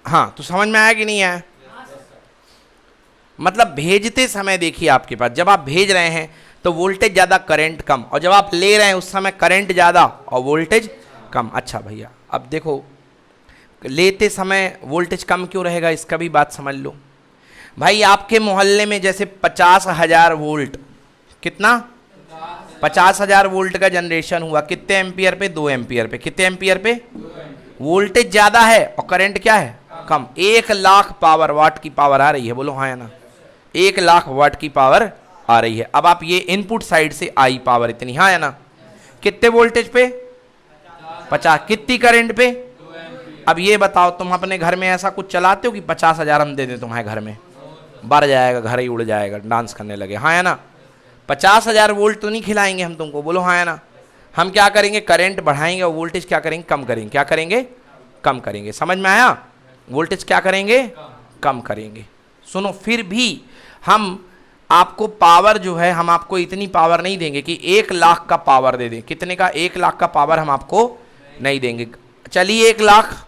हाँ, तो समझ में आया कि नहीं आया? मतलब भेजते समय देखिए आपके पास, जब आप भेज रहे हैं तो वोल्टेज ज़्यादा करंट कम, और जब आप ले रहे हैं उस समय करंट ज़्यादा और वोल्टेज कम। अच्छा भैया, अब देखो लेते समय वोल्टेज कम क्यों रहेगा, इसका भी बात समझ लो। भाई आपके मोहल्ले में जैसे 50,000 वोल्ट, कितना 50,000 वोल्ट का जनरेशन हुआ, कितने एम्पियर पे? 2 एम्पियर पे। कितने एम्पियर पे? वोल्टेज ज़्यादा है और करंट क्या है? कम। 1,00,000 पावर वाट की पावर आ रही है, बोलो हाँ या ना? 1,00,000 वाट की पावर आ रही है। अब आप ये इनपुट साइड से आई पावर इतनी, हाँ या ना? कितने वोल्टेज पे? 50। कितनी करंट पे? अब ये बताओ, तुम अपने घर में ऐसा कुछ चलाते हो कि 50,000 हम दे दें तुम्हारे घर में, बढ़ जाएगा, घर ही उड़ जाएगा, डांस करने लगे, हाँ या ना? 50,000 वोल्ट तो नहीं खिलाएंगे हम तुमको, बोलो हाँ या ना? हम क्या करेंगे? करंट बढ़ाएंगे और वोल्टेज क्या करेंगे? कम करेंगे। क्या करेंगे? कम करेंगे। समझ में आया? वोल्टेज क्या करेंगे? कम करेंगे। सुनो, फिर भी हम आपको पावर जो है, हम आपको इतनी पावर नहीं देंगे कि 1,00,000 का पावर दे दें। कितने का? 1,00,000 का पावर हम आपको नहीं देंगे। चलिए 1,00,000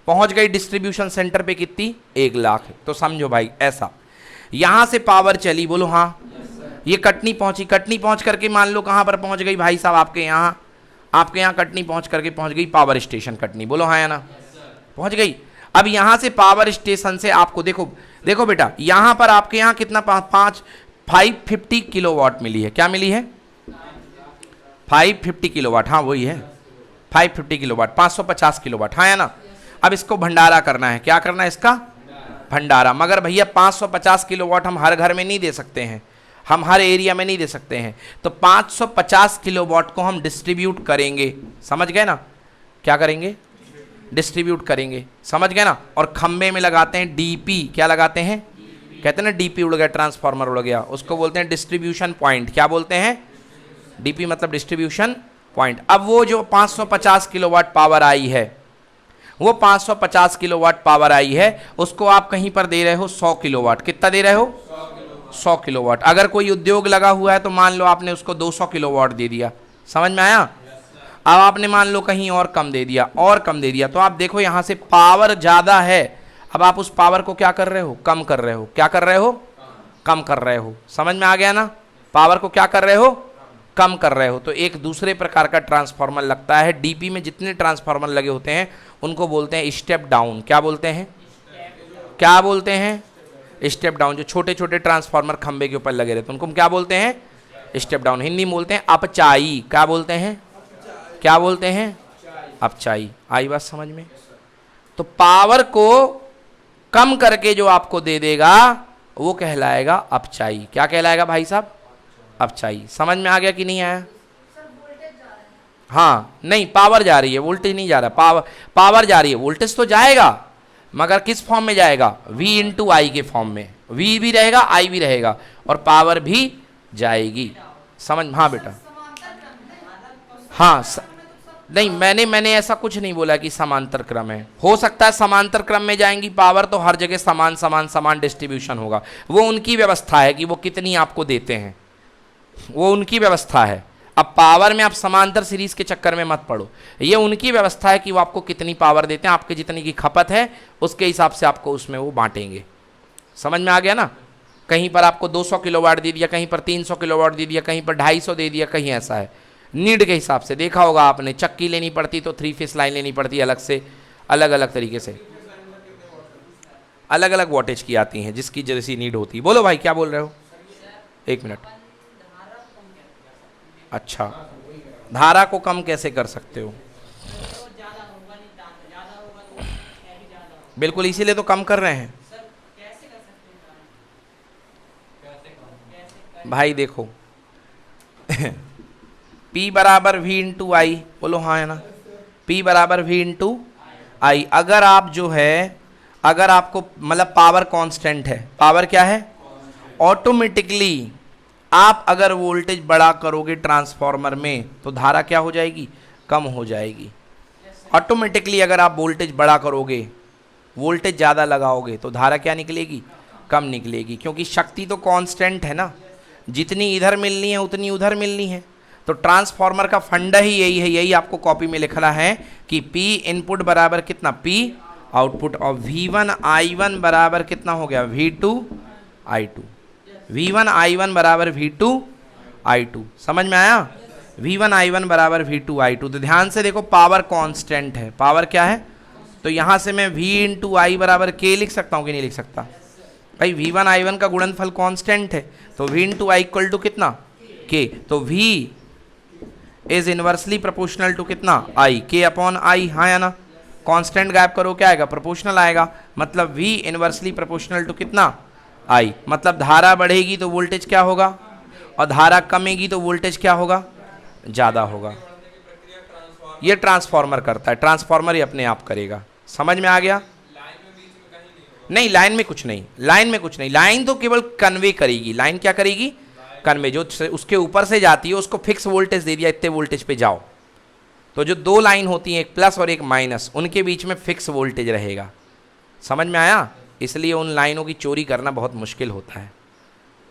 पहुंच गई डिस्ट्रीब्यूशन सेंटर पे, कितनी? 1,00,000। तो समझो भाई ऐसा, यहां से पावर चली, बोलो हाँ। ये कटनी पहुंची, कटनी पहुंच करके मान लो कहां पर पहुंच गई भाई साहब? आपके यहाँ कटनी पहुंच करके पहुंच गई पावर स्टेशन कटनी, बोलो हाँ या ना? पहुंच गई। अब यहां से पावर स्टेशन से आपको देखो, देखो बेटा, यहां पर आपके यहाँ कितना 550 किलोवाट मिली है। क्या मिली है? 550 किलोवाट, हाँ वही है 550 किलोवाट, 550 किलोवाट, हाँ या ना? अब इसको भंडारा करना है। क्या करना है इसका? भंडारा। मगर भैया 550 किलोवाट हम हर घर में नहीं दे सकते हैं, हम हर एरिया में नहीं दे सकते हैं, तो 550 किलोवाट को हम डिस्ट्रीब्यूट करेंगे। समझ गए ना? क्या करेंगे? डिस्ट्रीब्यूट करेंगे। समझ गए ना? और खंबे में लगाते हैं डीपी। क्या लगाते हैं? कहते हैं ना डीपी उड़ गया, ट्रांसफार्मर उड़ गया, उसको बोलते हैं डिस्ट्रीब्यूशन पॉइंट। क्या बोलते हैं? डीपी मतलब डिस्ट्रीब्यूशन पॉइंट। अब वो जो 550 किलोवाट पावर आई है, वो 550 किलोवाट पावर आई है, उसको आप कहीं पर दे रहे हो 100 किलोवाट। कितना दे रहे हो? 100 किलोवाट। अगर कोई उद्योग लगा हुआ है तो मान लो आपने उसको 200 किलोवाट दे दिया। समझ में आया? अब आपने मान लो कहीं और कम दे दिया, और कम दे दिया, तो आप देखो यहां से पावर ज्यादा है। अब आप उस पावर को क्या कर रहे हो? कम कर रहे हो। क्या कर रहे हो? कम कर रहे हो। समझ में आ गया ना? पावर को क्या कर रहे हो? कम कर रहे हो। तो एक दूसरे प्रकार का ट्रांसफार्मर लगता है। डीपी में जितने ट्रांसफार्मर लगे होते हैं उनको बोलते हैं स्टेप डाउन। क्या बोलते हैं? क्या बोलते हैं? Step down. जो छोटे छोटे ट्रांसफार्मर खंबे के ऊपर लगे रहते हैं उनको हम क्या बोलते हैं? Step down. हिंदी में बोलते हैं अपचाई। क्या बोलते हैं? क्या बोलते हैं? अपचाई। आई बात समझ में? तो पावर को कम करके जो आपको दे देगा वो कहलाएगा अपचाई। क्या कहलाएगा भाई साहब? अपचाई। समझ में आ गया कि नहीं आया? हाँ, नहीं, पावर जा रही है, वोल्टेज नहीं जा रहा। पावर जा रही है, वोल्टेज तो जाएगा, मगर किस फॉर्म में जाएगा? V इंटू आई के फॉर्म में। V भी रहेगा, I भी रहेगा, और पावर भी जाएगी। समझ? हाँ बेटा, हाँ नहीं, मैंने ऐसा कुछ नहीं बोला कि समांतर क्रम है। हो सकता है समांतर क्रम में जाएंगी पावर तो हर जगह समान समान समान डिस्ट्रीब्यूशन होगा। वो उनकी व्यवस्था है कि वो कितनी आपको देते हैं, वो उनकी व्यवस्था है। अब पावर में आप समांतर सीरीज के चक्कर में मत पड़ो, ये उनकी व्यवस्था है कि वो आपको कितनी पावर देते हैं, आपके जितनी की खपत है उसके हिसाब से आपको उसमें वो बांटेंगे। समझ में आ गया ना? कहीं पर आपको 200 किलोवाट दे दिया, कहीं पर 300 किलोवाट दे दिया, कहीं पर 250 दे दिया, कहीं ऐसा है। नीड के हिसाब से देखा होगा आपने, चक्की लेनी पड़ती तो 3 फेस लाइन लेनी पड़ती है अलग से, अलग अलग तरीके से अलग अलग वोल्टेज की आती हैं जिसकी जैसी नीड होती है। बोलो भाई क्या बोल रहे हो? 1 मिनट। अच्छा, धारा को कम कैसे कर सकते हो? बिल्कुल, इसीलिए तो कम कर रहे हैं भाई। देखो P बराबर V इंटू आई, बोलो हाँ है ना? P बराबर V इंटू आई। अगर आप जो है, अगर आपको मतलब पावर कांस्टेंट है, पावर क्या है? ऑटोमेटिकली आप अगर वोल्टेज बड़ा करोगे ट्रांसफार्मर में तो धारा क्या हो जाएगी? कम हो जाएगी। ऑटोमेटिकली अगर आप वोल्टेज बड़ा करोगे, वोल्टेज ज़्यादा लगाओगे तो धारा क्या निकलेगी? कम निकलेगी, क्योंकि शक्ति तो कांस्टेंट है ना, जितनी इधर मिलनी है उतनी उधर मिलनी है। तो ट्रांसफार्मर का फंडा ही यही है, यही आपको कॉपी में लिखना है कि P इनपुट बराबर कितना? P आउटपुट ऑफ V1I1 बराबर कितना हो गया V2I2, V1I1 बराबर V2I2, समझ में आया? V1I1 बराबर V2I2। तो ध्यान से देखो पावर कांस्टेंट है, पावर क्या है? तो यहाँ से मैं V इंटू आई बराबर K लिख सकता हूँ कि नहीं लिख सकता? भाई V1I1 का गुणनफल कांस्टेंट है, तो V into I equal to कितना K, तो V is inversely proportional to कितना I, K अपॉन I, हाँ या ना? कांस्टेंट गायब करो क्या आएगा? प्रोपोर्शनल आएगा, मतलब V इनवर्सली प्रोपोर्शनल टू कितना I, मतलब धारा बढ़ेगी तो वोल्टेज क्या होगा, और धारा कमेगी तो वोल्टेज क्या होगा, ज़्यादा होगा। ये ट्रांसफार्मर करता है, ट्रांसफार्मर ही अपने आप करेगा, समझ में आ गया? नहीं, लाइन में कुछ नहीं, लाइन में कुछ नहीं, लाइन तो केवल कन्वे करेगी। लाइन क्या करेगी? कन्वे, जो उसके ऊपर से जाती है उसको फिक्स वोल्टेज दे दिया, इतने वोल्टेज पे जाओ। तो जो दो लाइन होती हैं, एक प्लस और एक माइनस, उनके बीच में फिक्स वोल्टेज रहेगा, समझ में आया? इसलिए उन लाइनों की चोरी करना बहुत मुश्किल होता है।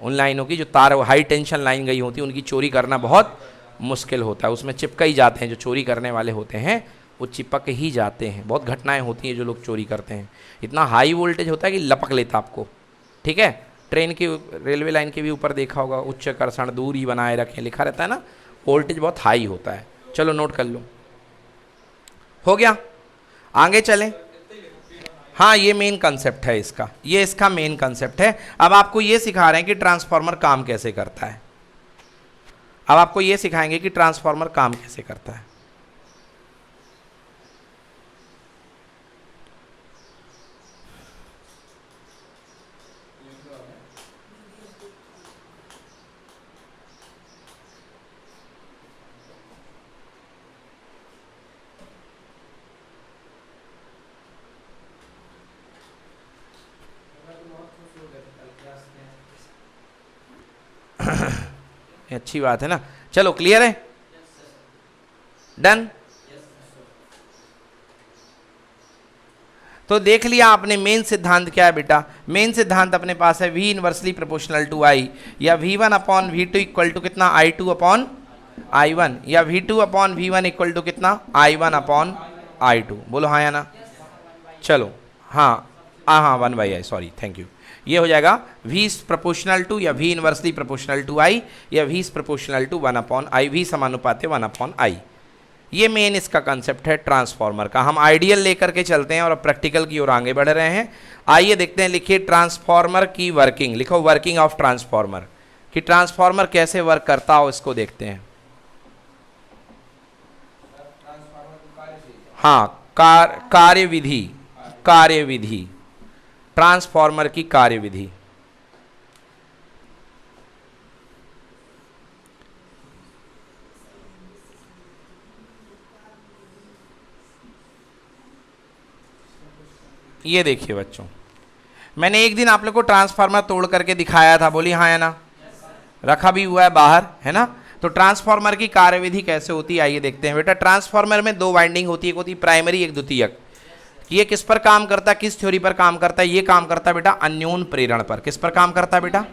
उन लाइनों की जो तार हाई टेंशन लाइन गई होती है उनकी चोरी करना बहुत मुश्किल होता है, उसमें चिपक ही जाते हैं। जो चोरी करने वाले होते हैं वो चिपक ही जाते हैं। बहुत घटनाएं होती हैं जो लोग चोरी करते हैं, इतना हाई वोल्टेज होता है कि लपक लेता आपको। ठीक है, ट्रेन की, रेलवे लाइन के भी ऊपर देखा होगा, उच्च कर्षण दूरी बनाए रखें लिखा रहता है ना, वोल्टेज बहुत हाई होता है। चलो नोट कर लो, हो गया, आगे चलें। हाँ, ये मेन कंसेप्ट है इसका, ये इसका मेन कंसेप्ट है। अब आपको ये सिखा रहे हैं कि ट्रांसफार्मर काम कैसे करता है। अब आपको ये सिखाएंगे कि ट्रांसफार्मर काम कैसे करता है। अच्छी बात है ना, चलो क्लियर है, डन। तो देख लिया आपने मेन सिद्धांत क्या है बेटा। मेन सिद्धांत अपने पास है V inversely proportional to I, या V1 upon V2 equal to कितना I2 अपॉन I1, या V2 upon V1 equal to कितना I1 अपॉन I2। बोलो हाँ या ना? चलो हाँ हाँ 1/I, सॉरी, थैंक यू। ये हो जाएगा V इज प्रोपोर्शनल टू, या V inversely proportional to I, या V is proportional to 1 upon I, V समानुपाती 1 अपॉन I। ये मेन इसका कंसेप्ट है ट्रांसफार्मर का। हम आइडियल लेकर के चलते हैं और अब प्रैक्टिकल की ओर आगे बढ़ रहे हैं। आइए देखते हैं, लिखिए ट्रांसफार्मर की वर्किंग, लिखो वर्किंग ऑफ ट्रांसफार्मर, कि ट्रांसफार्मर कैसे वर्क करता हो इसको देखते हैं। हाँ, कार्यविधि, कार्यविधि, ट्रांसफार्मर की कार्यविधि। ये देखिए बच्चों, मैंने एक दिन आप लोग को ट्रांसफार्मर तोड़ करके दिखाया था, बोली हाँ या ना? रखा भी हुआ है बाहर, है ना? तो ट्रांसफार्मर की कार्यविधि कैसे होती है आइए देखते हैं बेटा। ट्रांसफार्मर में दो वाइंडिंग होती है, एक होती है प्राइमरी, एक द्वितीयक। ये किस पर काम करता है, किस थ्योरी पर काम करता है? ये काम करता है बेटा अन्योन प्रेरण पर। किस पर काम करता है बेटा?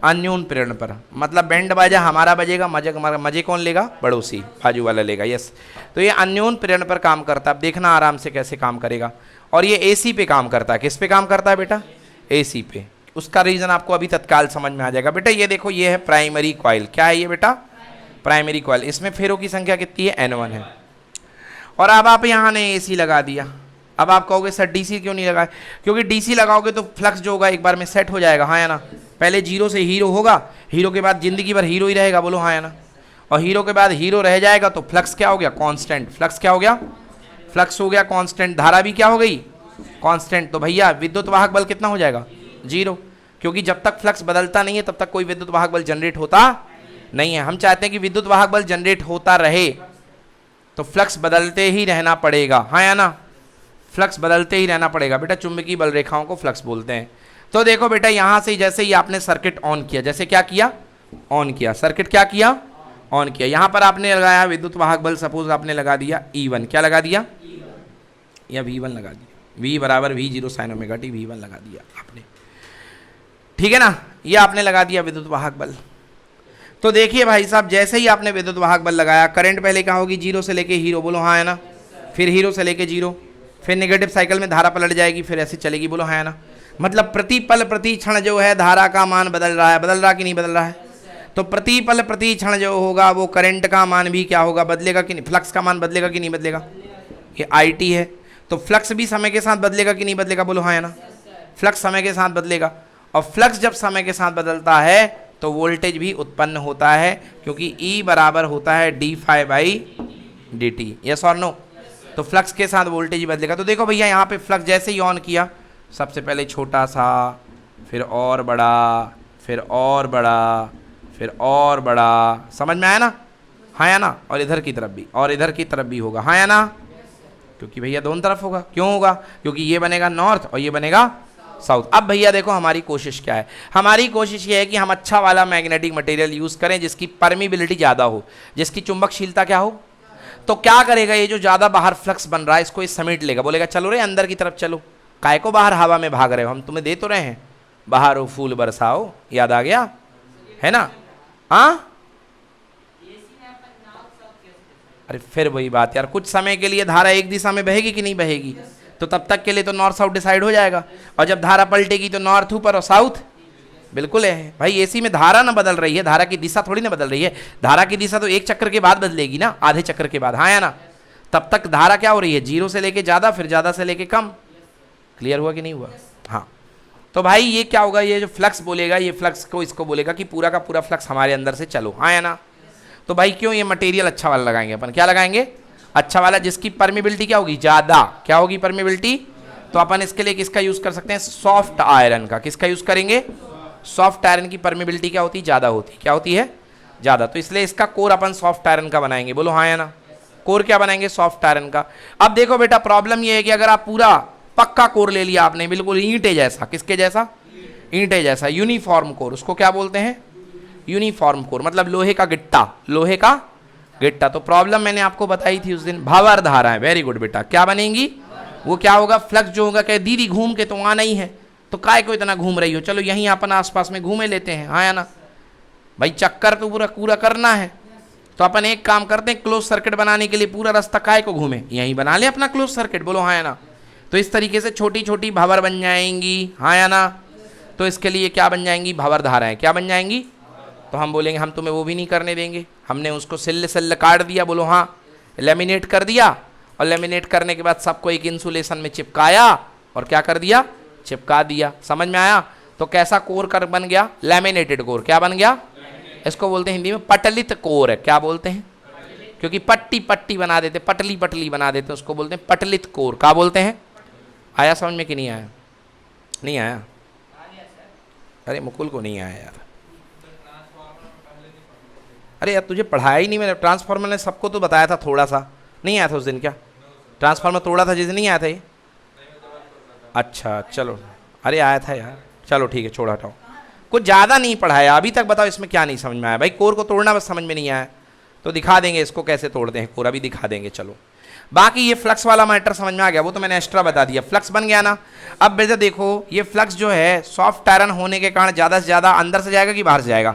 अन्योन प्रेरण पर। मतलब बैंड बाजा हमारा बजेगा, मजे कौन लेगा? पड़ोसी, बाजू वाला लेगा। यस, तो ये अन्योन प्रेरण पर काम करता है। अब देखना आराम से कैसे काम करेगा। और ये एसी पे काम करता है। किस पे काम करता है बेटा? एसी पे। उसका रीजन आपको अभी तत्काल समझ में आ जाएगा बेटा। ये देखो, ये है प्राइमरी कॉइल। क्या है ये बेटा? Primary coil. इसमें फेरों की संख्या कितनी है? N1 है। और अब आप यहाँ ने एसी लगा दिया। अब आप कहोगे सर डीसी क्यों नहीं लगाए? क्योंकि डीसी लगाओगे तो फ्लक्स जो होगा एक बार में सेट हो जाएगा, हाँ या ना? पहले जीरो से हीरो होगा, हीरो के बाद जिंदगी भर हीरो ही रहेगा, बोलो हाँ या ना? और हीरो के बाद हीरो रह जाएगा तो फ्लक्स क्या हो गया? कांस्टेंट। फ्लक्स क्या हो गया? फ्लक्स हो गया कांस्टेंट। धारा भी क्या हो गई? कांस्टेंट। तो भैया विद्युत वाहक बल कितना हो जाएगा? जीरो। क्योंकि जब तक फ्लक्स बदलता नहीं है तब तक कोई विद्युत वाहक बल जनरेट होता नहीं है। हम चाहते हैं कि विद्युत वाहक बल जनरेट होता रहे, तो फ्लक्स बदलते ही रहना पड़ेगा, हाँ या ना? फ्लक्स बदलते ही रहना पड़ेगा बेटा। चुंबकीय बल रेखाओं को फ्लक्स बोलते हैं। तो देखो बेटा, यहां से जैसे ही आपने सर्किट ऑन किया, जैसे क्या किया? ऑन किया। सर्किट क्या किया? ऑन किया। यहां पर आपने लगाया विद्युत वाहक बल, सपोज आपने लगा दिया E1। क्या लगा दिया? या V1 लगा दिया। V बराबर V0 sine omega T, V1 लगा दिया आपने, ठीक है ना? ये आपने लगा दिया विद्युत वाहक बल। तो देखिए भाई साहब, जैसे ही आपने विद्युत वाहक बल लगाया, करंट पहले क्या होगी? जीरो से लेके हीरो, बोलो हाँ है ना? फिर हीरो से लेके जीरो, फिर नेगेटिव साइकिल में धारा पलट जाएगी, फिर ऐसे चलेगी। बोलो हाँ या ना। मतलब प्रति पल प्रति क्षण जो है धारा का मान बदल रहा है, बदल रहा कि नहीं बदल रहा है? तो प्रति पल प्रति क्षण जो होगा वो करंट का मान भी क्या होगा, बदलेगा कि नहीं? फ्लक्स का मान बदलेगा कि नहीं बदलेगा? ये IT है, तो फ्लक्स भी समय के साथ बदलेगा कि नहीं बदलेगा? बोलो हाँ या ना। फ्लक्स समय के साथ बदलेगा, और फ्लक्स जब समय के साथ बदलता है तो वोल्टेज भी उत्पन्न होता है, क्योंकि E बराबर होता है d∅dt। यस और नो? तो फ्लक्स के साथ वोल्टेज ही बदलेगा। तो देखो भैया यहाँ पे फ्लक्स जैसे ही ऑन किया, सबसे पहले छोटा सा, फिर और बड़ा, फिर और बड़ा, फिर और बड़ा। समझ में आया ना? हाँ या ना? और इधर की तरफ भी, और इधर की तरफ भी होगा। हाँ या ना? क्योंकि भैया दोनों तरफ होगा। क्यों होगा? क्योंकि ये बनेगा नॉर्थ और ये बनेगा साउथ। अब भैया देखो हमारी कोशिश क्या है, हमारी कोशिश ये है कि हम अच्छा वाला मैग्नेटिक मटेरियल यूज़ करें जिसकी परमिबिलिटी ज़्यादा हो, जिसकी चुंबकशीलता क्या हो। तो क्या करेगा, ये जो ज़्यादा बाहर फ्लक्स बन रहा है इसको ये समेट लेगा, बोलेगा चलो रे अंदर की तरफ चलो। काय को बाहर हवा में भाग रहे हो, हम तुम्हें दे तो रहे हैं, बाहर हो फूल बरसाओ। याद आ गया है ना? हाँ, अरे फिर वही बात यार, कुछ समय के लिए धारा एक दिशा में बहेगी कि नहीं बहेगी, तो तब तक के लिए तो नॉर्थ साउथ डिसाइड हो जाएगा, और जब धारा पलटेगी तो नॉर्थ ऊपर और साउथ। बिल्कुल है भाई, एसी में धारा ना बदल रही है, धारा की दिशा थोड़ी ना बदल रही है। धारा की दिशा तो एक चक्कर के बाद बदलेगी ना, आधे चक्कर के बाद। हाँ या ना? तब तक धारा क्या हो रही है, 0 से लेके ज़्यादा, फिर ज़्यादा से लेके कम। क्लियर हुआ कि नहीं हुआ? हाँ, तो भाई ये क्या होगा, ये जो फ्लक्स बोलेगा, ये फ्लक्स को इसको बोलेगा कि पूरा का पूरा फ्लक्स हमारे अंदर से चलो। हाँ या ना? तो भाई क्यों ये मटेरियल अच्छा वाला लगाएंगे अपन, क्या लगाएंगे? अच्छा वाला, जिसकी परमिबिलिटी क्या होगी, ज़्यादा। क्या होगी परमिबिलिटी? तो अपन इसके लिए किसका यूज़ कर सकते हैं, सॉफ्ट आयरन का। किसका यूज़ करेंगे? सॉफ्ट आयरन की परमिबिलिटी क्या होती है, ज़्यादा होती है। क्या होती है? ज़्यादा। तो इसलिए इसका कोर अपन सॉफ्ट आयरन का बनाएंगे। बोलो हाँ या ना? कोर क्या बनाएंगे, सॉफ्ट आयरन का। अब देखो बेटा, प्रॉब्लम ये है कि अगर आप पूरा पक्का कोर ले लिया आपने, बिल्कुल ईंटे जैसा, किसके जैसा, ईंटे जैसा, यूनिफॉर्म कोर, उसको क्या बोलते हैं, यूनिफॉर्म कोर, मतलब लोहे का गिट्टा, लोहे का गिट्टा। तो प्रॉब्लम मैंने आपको बताई थी उस दिन, भंवर धाराएं। वेरी गुड बेटा, क्या बनेंगी, वो क्या होगा, फ्लक्स जो होगा, कहे दीदी घूम के तो आना ही है, तो काय को इतना घूम रही हो, चलो यहीं अपन आसपास में घूमे लेते हैं। हाँ या ना भाई, चक्कर तो पूरा पूरा करना है, तो अपन एक काम करते हैं, क्लोज सर्किट बनाने के लिए पूरा रास्ता काय को घूमे, यहीं बना ले अपना क्लोज सर्किट। बोलो हाँ या ना? तो इस तरीके से छोटी छोटी भंवर बन जाएंगी। हाँ या ना? तो इसके लिए क्या बन जाएंगी, भंवर धाराएं। क्या बन जाएंगी? तो हम बोलेंगे हम तुम्हें वो भी नहीं करने देंगे, हमने उसको सिल्ल सिल्ल काट दिया। बोलो हाँ, लेमिनेट कर दिया, और लेमिनेट करने के बाद सबको एक इंसुलेशन में चिपकाया, और क्या कर दिया, चिपका दिया। समझ में आया? तो कैसा कोर कर बन गया, लैमिनेटेड कोर। क्या बन गया? इसको बोलते हैं हिंदी में पटलित कोर है। क्या बोलते हैं? क्योंकि पट्टी पट्टी बना देते, पटली पटली बना देते, उसको बोलते हैं पटलित कोर। क्या बोलते हैं? आया समझ में कि नहीं आया? नहीं आया? अरे मुकुल को नहीं आया यार। अरे यार तुझे पढ़ाया ही नहीं मैंने, ट्रांसफार्मर ने सबको तो बताया था थोड़ा सा, नहीं आया था उस दिन क्या? ट्रांसफार्मर तोड़ा था जिस दिन, नहीं आया था ये? अच्छा चलो, अरे आया था यार, चलो ठीक है, छोड़ हटाओ, कुछ ज़्यादा नहीं पढ़ाया अभी तक। बताओ इसमें क्या नहीं समझ में आया? भाई कोर को तोड़ना बस समझ में नहीं आया, तो दिखा देंगे इसको कैसे तोड़ते हैं, कोर अभी दिखा देंगे। चलो बाकी ये फ्लक्स वाला मैटर समझ में आ गया, वो तो मैंने एक्स्ट्रा बता दिया। फ्लक्स बन गया ना? अब बेटा देखो, ये फ्लक्स जो है सॉफ्ट आयरन होने के कारण ज़्यादा से ज़्यादा अंदर से जाएगा कि बाहर से जाएगा?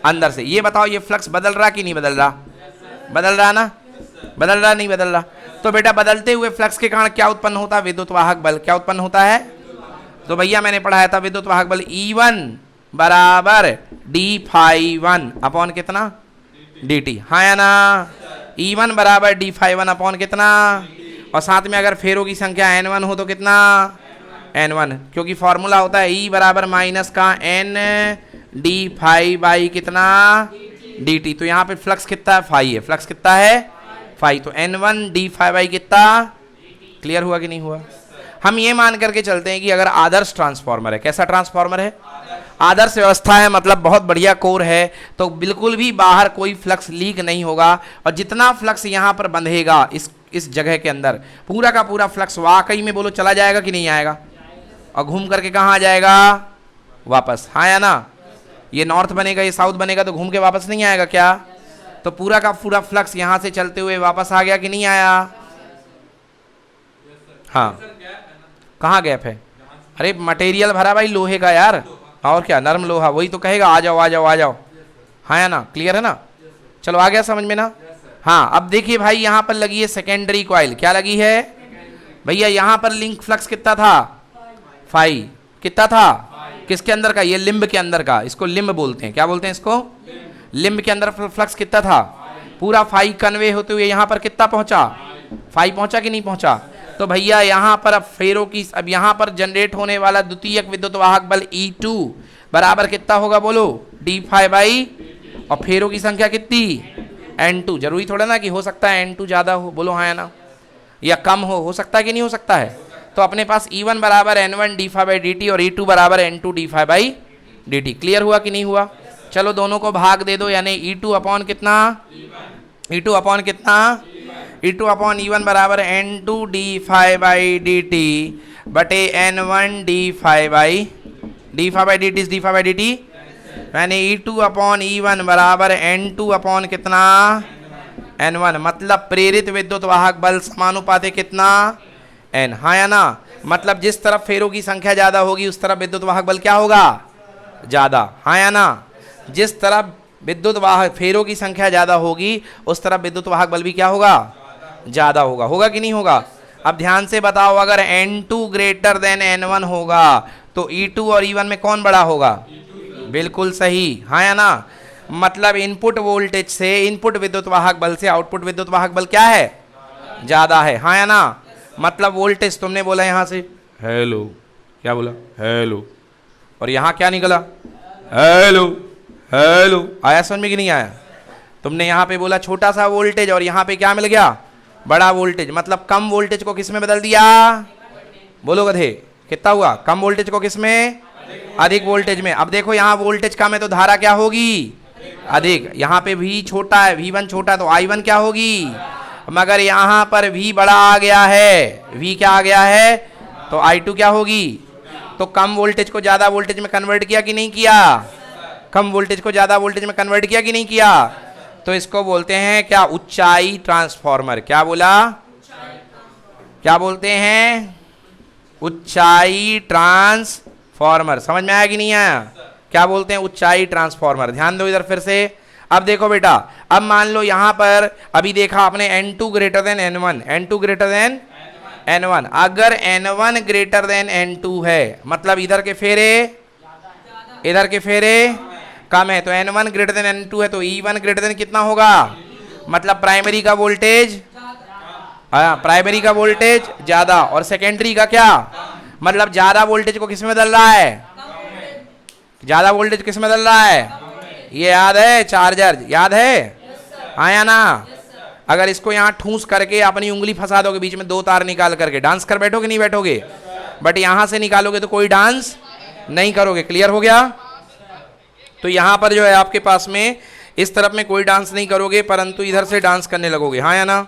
अंदर से। ये बताओ, ये फ्लक्स बदल रहा कि नहीं बदल रहा? बदल रहा ना? बदल रहा नहीं बदल रहा? तो बेटा बदलते हुए फ्लक्स के कारण क्या उत्पन्न होता है, विद्युत वाहक बल। क्या उत्पन्न होता है? तो भैया मैंने पढ़ाया था, विद्युत वाहक बल E1 बराबर d∅1 अपॉन कितना, dt। हाँ या ना? E1 बराबर d∅1 अपॉन कितना, और साथ में अगर फेरों की संख्या N1 हो तो कितना, N1, क्योंकि फॉर्मूला होता है E बराबर माइनस का N d∅ कितना, dt। तो यहाँ पे फ्लक्स कितना है, फाई है, फ्लक्स कितना है, फाई। तो N1 d∅ कितना, क्लियर हुआ कि नहीं हुआ? हम ये मान करके चलते हैं कि अगर आदर्श ट्रांसफार्मर है, कैसा ट्रांसफार्मर है, आदर्श व्यवस्था है, मतलब बहुत बढ़िया कोर है, तो बिल्कुल भी बाहर कोई फ्लक्स लीक नहीं होगा, और जितना फ्लक्स यहाँ पर बंधेगा इस जगह के अंदर, पूरा का पूरा फ्लक्स वाकई में बोलो चला जाएगा कि नहीं आएगा, और घूम करके कहाँ आ जाएगा, वापस। हाँ या ना? ये नॉर्थ बनेगा, ये साउथ बनेगा, तो घूम के वापस नहीं आएगा क्या? तो पूरा का पूरा फ्लक्स यहाँ से चलते हुए वापस आ गया कि नहीं आया? हाँ, कहाँ गैप है? अरे मटेरियल भरा भाई लोहे का यार, और क्या, नरम लोहा, वही तो कहेगा आ जाओ आ जाओ आ जाओ। हाँ या ना? क्लियर है ना? चलो आ गया समझ में ना? हाँ, अब देखिए भाई यहाँ पर लगी है सेकेंडरी कॉइल। क्या लगी है? भैया यहाँ पर लिंक फ्लक्स कितना था, फाई, कितना था, किसके अंदर का, ये लिम्ब के अंदर का, इसको लिम्ब बोलते हैं, क्या बोलते हैं इसको, लिम्ब के अंदर फ्लक्स कितना था, पूरा फाई कन्वे होते हुए यहाँ पर कितना पहुंचा, फाई पहुंचा कि नहीं पहुंचा। तो भैया यहाँ पर अब फेरो की, अब यहाँ पर जनरेट होने वाला द्वितीयक विद्युत वाहक बल E2 बराबर कितना होगा बोलो, डी फाई बाई, और फेरो की संख्या कितनी, N2। जरूरी थोड़ा ना कि हो सकता है N2 ज़्यादा हो, बोलो हाँ या ना, या कम हो सकता है कि नहीं हो सकता है। तो अपने पास E1 बराबर N1 d phi by d t और E2 बराबर N2 d phi by d t. Clear हुआ कि नहीं हुआ। चलो दोनों को भाग दे दो, यानी E2 अपॉन कितना, E2 अपॉन कितना, E2 अपॉन E1 बराबर N2 d phi by d t बटे N1 d phi by d t, d phi by d t, यानी E2 अपॉन E1 बराबर N2 अपॉन कितना, N1। मतलब प्रेरित विद्युत वाहक बल समानुपाती कितना, N, हाँ या ना। मतलब जिस तरफ फेरों की संख्या ज़्यादा होगी उस तरफ विद्युत वाहक बल क्या होगा, ज़्यादा, हाँ या ना। जिस तरफ विद्युत वाहक फेरों की संख्या ज़्यादा होगी उस तरफ विद्युत वाहक बल भी क्या होगा, ज़्यादा होगा, होगा कि नहीं होगा। अब ध्यान से बताओ, अगर N2 ग्रेटर देन N1 होगा तो E2 और E1 में कौन बड़ा होगा, बिल्कुल सही, हाँ या ना। मतलब इनपुट वोल्टेज से, इनपुट विद्युत वाहक बल से आउटपुट विद्युत वाहक बल क्या है, ज़्यादा है, हाँ या ना। मतलब वोल्टेज तुमने बोला यहाँ से हेलो, क्या बोला, हेलो, और यहाँ क्या निकला, हेलो हेलो, आया समझ में कि नहीं आया। तुमने यहाँ पे बोला छोटा सा वोल्टेज और यहाँ पे क्या मिल गया, बड़ा वोल्टेज। मतलब कम वोल्टेज को किस में बदल दिया, बोलो गधे, कितना हुआ, कम वोल्टेज को किस में, अधिक वोल्टेज में। अब देखो यहाँ वोल्टेज कम है तो धारा क्या होगी, अधिक। यहाँ पे V छोटा है, V1 छोटा, तो I1 क्या होगी। मगर यहाँ पर V बड़ा आ गया है, V क्या आ गया है, तो I2 क्या होगी। तो कम वोल्टेज को ज़्यादा वोल्टेज में कन्वर्ट किया कि नहीं किया, कम वोल्टेज को ज़्यादा वोल्टेज में कन्वर्ट किया कि नहीं किया। तो इसको बोलते हैं क्या, ऊंचाई ट्रांसफॉर्मर। क्या बोला, क्या बोलते हैं, ऊंचाई ट्रांसफॉर्मर। समझ में आया कि नहीं आया, क्या बोलते हैं, ऊंचाई ट्रांसफॉर्मर। ध्यान दो इधर फिर से। अब देखो बेटा, अब मान लो यहां पर अभी देखा आपने N2 greater than N1, N2 greater than N1। अगर N1 ग्रेटर देन N2 है मतलब इधर के फेरे, इधर के फेरे कम है, तो N1 ग्रेटर देन N2 है तो E1 ग्रेटर देन कितना होगा, मतलब प्राइमरी का वोल्टेज, प्राइमरी का वोल्टेज ज्यादा और सेकेंडरी का क्या, मतलब ज्यादा वोल्टेज को किस में बदल रहा है, ज्यादा वोल्टेज किस में बदल रहा है, ये याद है, चार्जर याद है, आया ना। अगर इसको यहाँ ठूस करके अपनी उंगली फंसा दोगे बीच में दो तार निकाल करके, डांस कर बैठोगे नहीं बैठोगे, बट यहाँ से निकालोगे तो कोई डांस नहीं करोगे। क्लियर हो गया। तो यहाँ पर जो है आपके पास में इस तरफ में कोई डांस नहीं करोगे परंतु इधर से डांस करने लगोगे, हाँ या ना,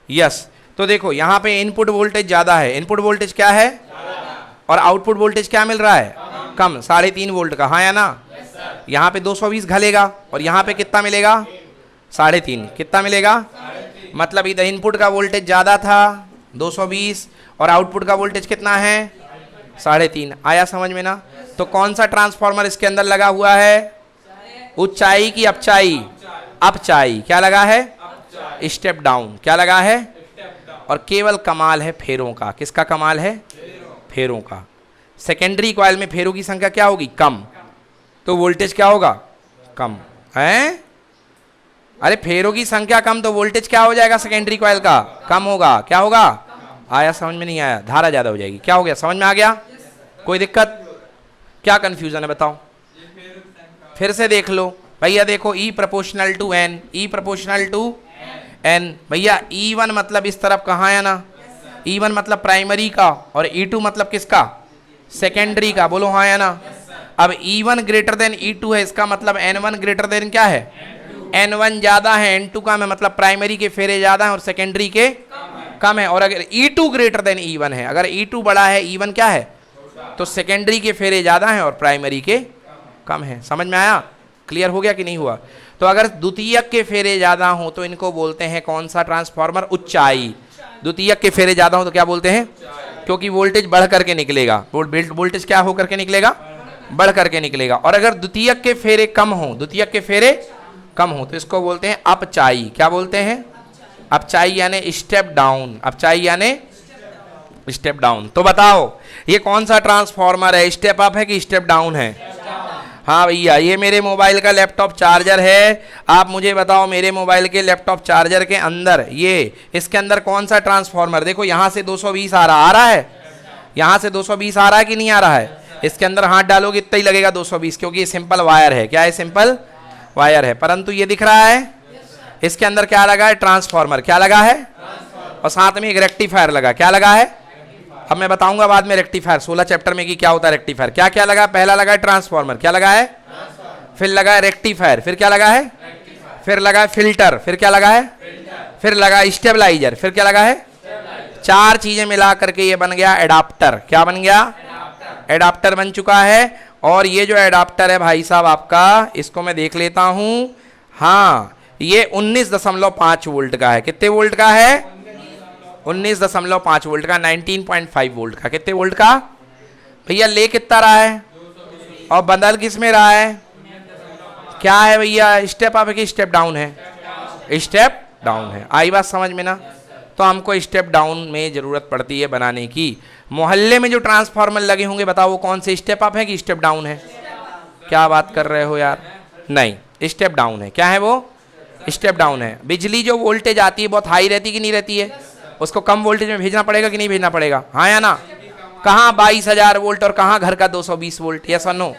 यस। तो देखो यहाँ पे इनपुट वोल्टेज ज्यादा है, इनपुट वोल्टेज क्या है, और आउटपुट वोल्टेज क्या मिल रहा है, कम, 3.5 वोल्ट का, हाँ या ना। यहाँ पे 220 घलेगा और यहाँ पे कितना मिलेगा, 3.5, कितना मिलेगा, मतलब इधर इनपुट का वोल्टेज ज़्यादा था 220 और आउटपुट का वोल्टेज कितना है, 3.5। आया समझ में ना। तो कौन सा ट्रांसफार्मर इसके अंदर लगा हुआ है, ऊंचाई की अपचाई, अपचाई क्या लगा है, स्टेप डाउन, क्या लगा है, और केवल कमाल है फेरों का। किसका कमाल है, फेरों का। सेकेंडरी कॉइल में फेरों की संख्या क्या होगी, कम, तो वोल्टेज क्या होगा, कम है। अरे फेरों की संख्या कम तो वोल्टेज क्या हो जाएगा, सेकेंडरी कॉइल का कम होगा, क्या होगा, आया समझ में नहीं आया, धारा ज्यादा हो जाएगी। क्या हो गया, समझ में आ गया, कोई दिक्कत, क्या कंफ्यूजन है बताओ, फिर से देख लो भैया। देखो E proportional to N, E proportional to N। भैया E1 मतलब इस तरफ कहाँ है ना, E1 मतलब प्राइमरी का और E2 मतलब किसका, सेकेंडरी का, बोलो हाँ या ना। अब E1 ग्रेटर देन E2 है, इसका मतलब N1 ग्रेटर देन क्या है, N1 ज्यादा है, N2 कम है, मतलब प्राइमरी के फेरे ज्यादा है और सेकेंडरी के कम है। और अगर E2 ग्रेटर देन E1 है, अगर E2 बड़ा है E1 क्या है, तो सेकेंडरी के फेरे ज्यादा हैं और प्राइमरी के कम है। समझ में आया, क्लियर हो गया कि नहीं हुआ। तो अगर द्वितीयक के फेरे ज्यादा हो तो इनको बोलते हैं कौन सा ट्रांसफार्मर, उच्चाई। द्वितीयक के फेरे ज्यादा हो तो क्या बोलते हैं, क्योंकि वोल्टेज बढ़ करके निकलेगा, वोल्टेज क्या हो करके निकलेगा, बढ़ करके निकलेगा। और अगर द्वितीयक के फेरे कम हो, द्वितीयक के फेरे कम हो तो इसको बोलते हैं अपचाई। क्या बोलते हैं, अपचाई यानी स्टेप डाउन, अपचाई यानी स्टेप डाउन। तो बताओ ये कौन सा ट्रांसफॉर्मर है, स्टेप अप है कि स्टेप डाउन है? हाँ भैया, ये मेरे मोबाइल का लैपटॉप चार्जर है। आप मुझे बताओ मेरे मोबाइल के लैपटॉप चार्जर के अंदर ये इसके अंदर कौन सा ट्रांसफॉर्मर, देखो यहाँ से 220 आ रहा है, यहाँ से 220 आ रहा है कि नहीं आ रहा है? इसके अंदर हाथ डालोगे इतना ही लगेगा 220, क्योंकि ये सिंपल वायर है। क्या है? सिंपल वायर है। परंतु ये दिख रहा है इसके अंदर क्या लगा है? ट्रांसफॉर्मर। क्या लगा है? और साथ में एक रेक्टिफायर लगा। क्या लगा है? अब मैं बताऊंगा बाद में रेक्टिफायर 16 चैप्टर में कि क्या होता है रेक्टिफायर। क्या क्या लगा? पहला लगा है ट्रांसफॉर्मर, क्या लगा है? फिर लगा है रेक्टिफायर, फिर क्या लगा है? फिर लगा है फिल्टर, फिर क्या लगा है? फिर लगा है स्टेबलाइजर, फिर क्या लगा है? 4 चीजें मिला करके ये बन गया एडाप्टर। क्या बन गया? एडाप्टर बन चुका है। और ये जो एडाप्टर है भाई साहब आपका, इसको मैं देख लेता हूं। हाँ, ये 19.5 वोल्ट का है। कितने वोल्ट का है? 19.5 वोल्ट का, 19.5 वोल्ट का। कितने वोल्ट का भैया? ले कितना रहा है और बदल किस में रहा है? क्या है भैया? स्टेप अप है कि स्टेप डाउन है? स्टेप डाउन है। आई बात समझ में ना? तो हमको स्टेप डाउन में जरूरत पड़ती है बनाने की। मोहल्ले में जो ट्रांसफार्मर लगे होंगे बताओ वो कौन से, स्टेप अप है कि स्टेप डाउन है? क्या बात कर रहे हो यार? नहीं, स्टेप डाउन है। क्या है वो? स्टेप डाउन है। बिजली जो वोल्टेज आती है बहुत हाई रहती है कि नहीं रहती है? उसको कम वोल्टेज में भेजना पड़ेगा कि नहीं भेजना पड़ेगा? हाँ या ना? कहाँ 22,000 वोल्ट और कहाँ घर का 220 वोल्ट? यस और नो?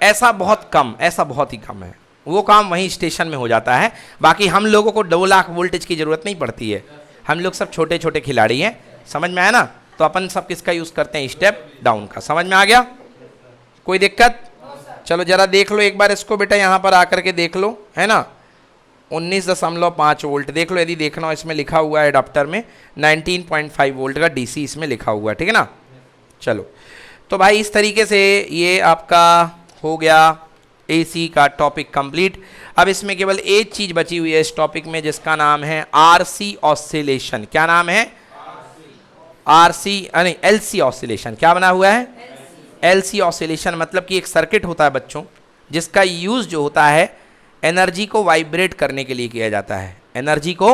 ऐसा बहुत कम, ऐसा बहुत ही कम है। वो काम वहीं स्टेशन में हो जाता है। बाकी हम लोगों को 2 लाख वोल्टेज की जरूरत नहीं पड़ती है। हम लोग सब छोटे छोटे खिलाड़ी हैं। समझ में आया ना? तो अपन सब किसका यूज करते हैं? स्टेप डाउन का। समझ में आ गया? कोई दिक्कत? चलो जरा देख लो एक बार इसको बेटा, यहाँ पर आकर के देख लो, है ना? 19.5 वोल्ट देख लो, यदि देखना हो इसमें लिखा हुआ है एडाप्टर में 19.5 वोल्ट का डीसी इसमें लिखा हुआ है। ठीक है ना? चलो, तो भाई इस तरीके से ये आपका हो गया एसी का टॉपिक कंप्लीट। अब इसमें केवल एक चीज बची हुई है इस टॉपिक में, जिसका नाम है आरसी ऑसिलेशन। क्या नाम है? आरसी नहीं, एलसी ऑसिलेशन। क्या बना हुआ है? LC oscillation. मतलब कि एक सर्किट होता है बच्चों, जिसका यूज जो होता है एनर्जी को वाइब्रेट करने के लिए किया जाता है। एनर्जी को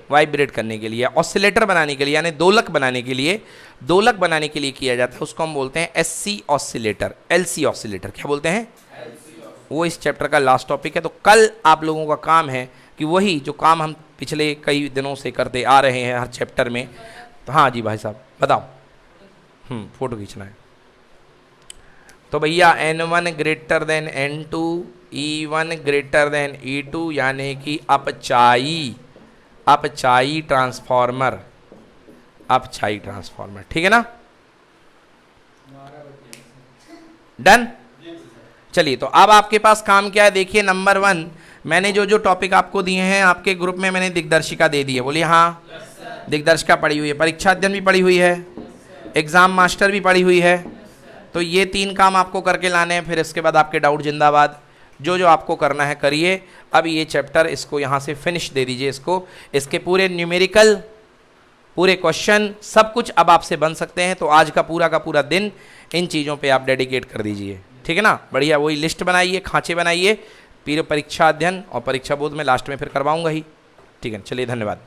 वाइब्रेट करने के लिए, ऑसिलेटर बनाने के लिए, यानी दोलक बनाने के लिए, दोलक बनाने के लिए किया जाता है। उसको हम बोलते हैं एससी ऑसिलेटर, एलसी ऑसिलेटर। क्या बोलते हैं? वो इस चैप्टर का लास्ट टॉपिक है। तो कल आप लोगों का काम है कि वही जो काम हम पिछले कई दिनों से करते आ रहे हैं हर चैप्टर में। तो हाँ जी भाई साहब बताओ। फोटो खींचना है। तो भैया N1 greater than N2, E1 greater than E2, यानी कि अपचाई, अपचाई ट्रांसफॉर्मर, अपचाई ट्रांसफॉर्मर। ठीक है ना? डन? चलिए, तो अब आपके पास काम क्या है देखिए। नंबर 1, मैंने जो जो टॉपिक आपको दिए हैं आपके ग्रुप में मैंने दिग्दर्शिका दे दी है। बोलिए हाँ। दिग्दर्शिका पढ़ी हुई है, परीक्षा अध्ययन भी पढ़ी हुई है, एग्जाम मास्टर भी पढ़ी हुई है। तो ये 3 काम आपको करके लाने हैं। फिर इसके बाद आपके डाउट जिंदाबाद, जो जो आपको करना है करिए। अब ये चैप्टर इसको यहाँ से फिनिश दे दीजिए इसको। इसके पूरे न्यूमेरिकल, पूरे क्वेश्चन, सब कुछ अब आपसे बन सकते हैं। तो आज का पूरा दिन इन चीज़ों पे आप डेडिकेट कर दीजिए। ठीक है ना? बढ़िया, वही लिस्ट बनाइए, खांचे बनाइए। फिर परीक्षा अध्ययन और परीक्षा बोध में लास्ट में फिर करवाऊंगा ही। ठीक है, चलिए धन्यवाद।